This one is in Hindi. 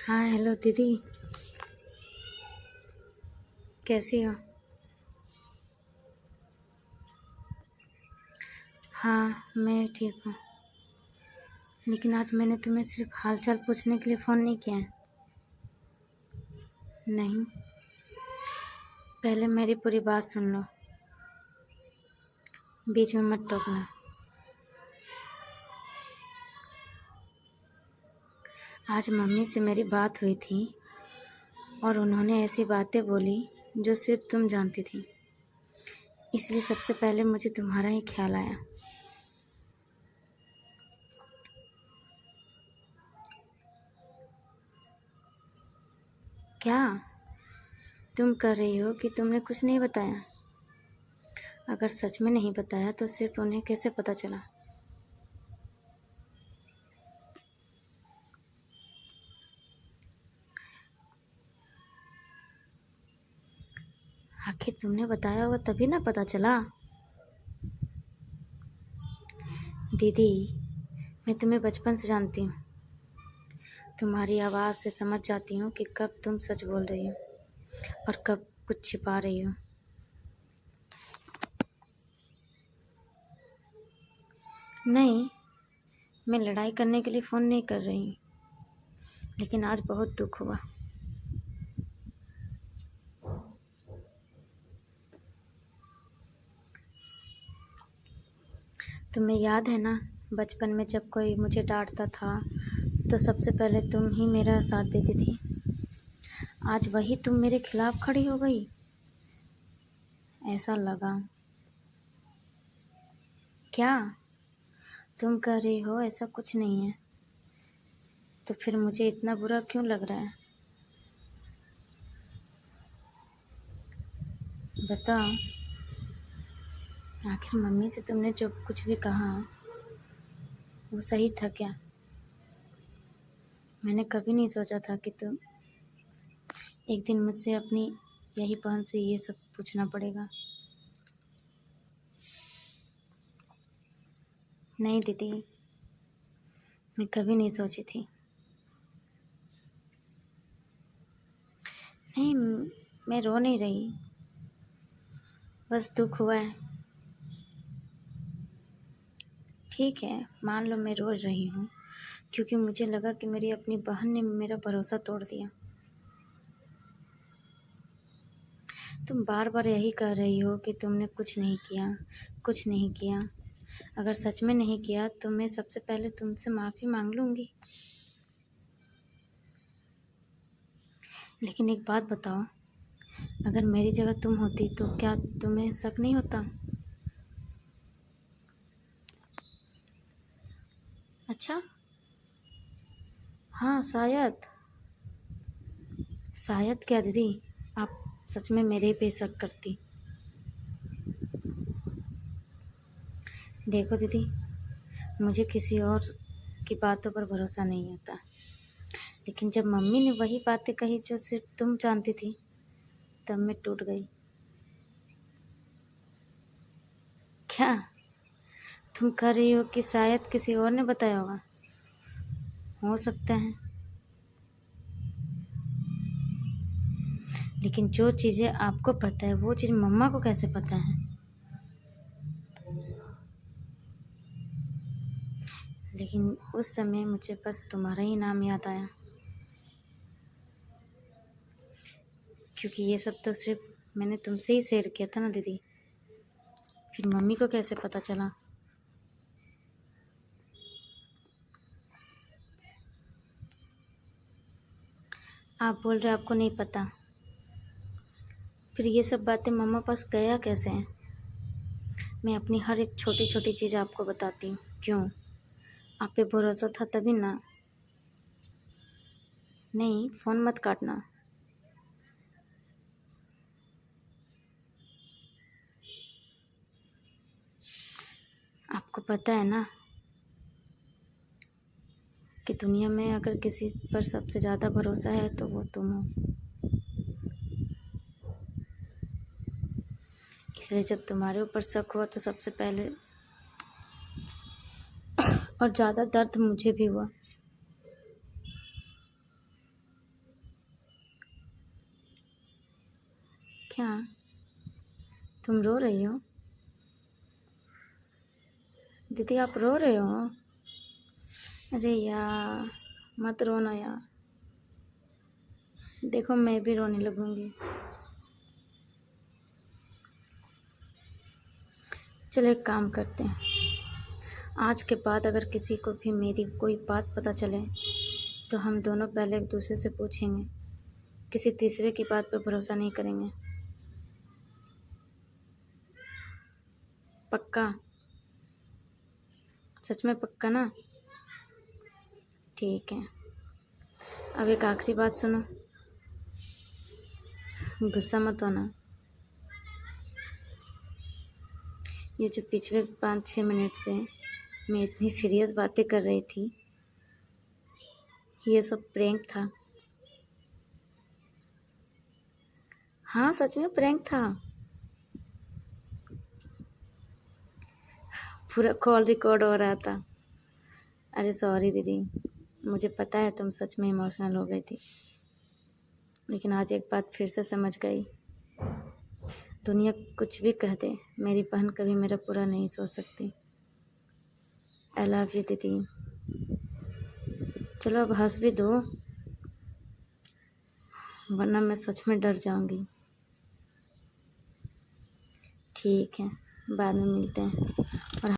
हाँ हेलो दीदी। कैसी हो? हाँ मैं ठीक हूँ। लेकिन आज मैंने तुम्हें सिर्फ हालचाल पूछने के लिए फ़ोन नहीं किया है। नहीं, पहले मेरी पूरी बात सुन लो, बीच में मत टोकना। आज मम्मी से मेरी बात हुई थी और उन्होंने ऐसी बातें बोली जो सिर्फ तुम जानती थी, इसलिए सबसे पहले मुझे तुम्हारा ही ख्याल आया। क्या तुम कर रही हो कि तुमने कुछ नहीं बताया? अगर सच में नहीं बताया तो सिर्फ उन्हें कैसे पता चला? आखिर तुमने बताया होगा तभी ना पता चला। दीदी, मैं तुम्हें बचपन से जानती हूँ। तुम्हारी आवाज़ से समझ जाती हूँ कि कब तुम सच बोल रही हो और कब कुछ छिपा रही हो। नहीं, मैं लड़ाई करने के लिए फ़ोन नहीं कर रही हूँ, लेकिन आज बहुत दुख हुआ। तुम्हें याद है ना, बचपन में जब कोई मुझे डांटता था तो सबसे पहले तुम ही मेरा साथ देती थी। आज वही तुम मेरे खिलाफ खड़ी हो गई। ऐसा लगा। क्या तुम कह रही हो ऐसा कुछ नहीं है, तो फिर मुझे इतना बुरा क्यों लग रहा है? बताओ, आखिर मम्मी से तुमने जो कुछ भी कहा वो सही था क्या? मैंने कभी नहीं सोचा था कि तुम एक दिन मुझसे अपनी यही बहन से ये सब पूछना पड़ेगा। नहीं दीदी, मैं कभी नहीं सोची थी। नहीं, मैं रो नहीं रही, बस दुख हुआ है। ठीक है, मान लो मैं रो रही हूँ क्योंकि मुझे लगा कि मेरी अपनी बहन ने मेरा भरोसा तोड़ दिया। तुम बार बार यही कह रही हो कि तुमने कुछ नहीं किया, कुछ नहीं किया। अगर सच में नहीं किया तो मैं सबसे पहले तुमसे माफ़ी मांग लूँगी। लेकिन एक बात बताओ, अगर मेरी जगह तुम होती तो क्या तुम्हें शक नहीं होता? अच्छा, हाँ शायद। शायद क्या दीदी, आप सच में मेरे पे शक करती? देखो दीदी, मुझे किसी और की बातों पर भरोसा नहीं होता, लेकिन जब मम्मी ने वही बातें कही जो सिर्फ तुम जानती थी, तब मैं टूट गई। क्या तुम कह रही हो कि शायद किसी और ने बताया होगा? हो सकता है, लेकिन जो चीज़ें आपको पता है वो चीज़ मम्मा को कैसे पता है? लेकिन उस समय मुझे बस तुम्हारा ही नाम याद आया, क्योंकि ये सब तो सिर्फ मैंने तुमसे ही शेयर किया था ना दीदी। फिर मम्मी को कैसे पता चला? आप बोल रहे आपको नहीं पता, फिर ये सब बातें मम्मा पास गया कैसे हैं? मैं अपनी हर एक छोटी छोटी चीज़ आपको बताती हूँ। क्यों? आप पे भरोसा था तभी ना। नहीं, फ़ोन मत काटना। आपको पता है ना कि दुनिया में अगर किसी पर सबसे ज़्यादा भरोसा है तो वो तुम हो। इसलिए जब तुम्हारे ऊपर शक हुआ तो सबसे पहले और ज़्यादा दर्द मुझे भी हुआ। क्या तुम रो रही हो? दीदी आप रो रहे हो? अरे यार मत रोना यार, देखो मैं भी रोने लगूंगी। चलो एक काम करते हैं, आज के बाद अगर किसी को भी मेरी कोई बात पता चले तो हम दोनों पहले एक दूसरे से पूछेंगे, किसी तीसरे की बात पे भरोसा नहीं करेंगे। पक्का? सच में पक्का ना? ठीक है। अब एक आखिरी बात सुनो, गुस्सा मत होना। ये जो पिछले 5-6 मिनट से मैं इतनी सीरियस बातें कर रही थी, ये सब प्रैंक था। हाँ सच में प्रैंक था, पूरा कॉल रिकॉर्ड हो रहा था। अरे सॉरी दीदी, मुझे पता है तुम सच में इमोशनल हो गई थी, लेकिन आज एक बात फिर से समझ गई, दुनिया कुछ भी कह दे, मेरी बहन कभी मेरा पूरा नहीं सोच सकती। आई लव यू दीदी। चलो अब हंस भी दो, वरना मैं सच में डर जाऊंगी। ठीक है, बाद में मिलते हैं।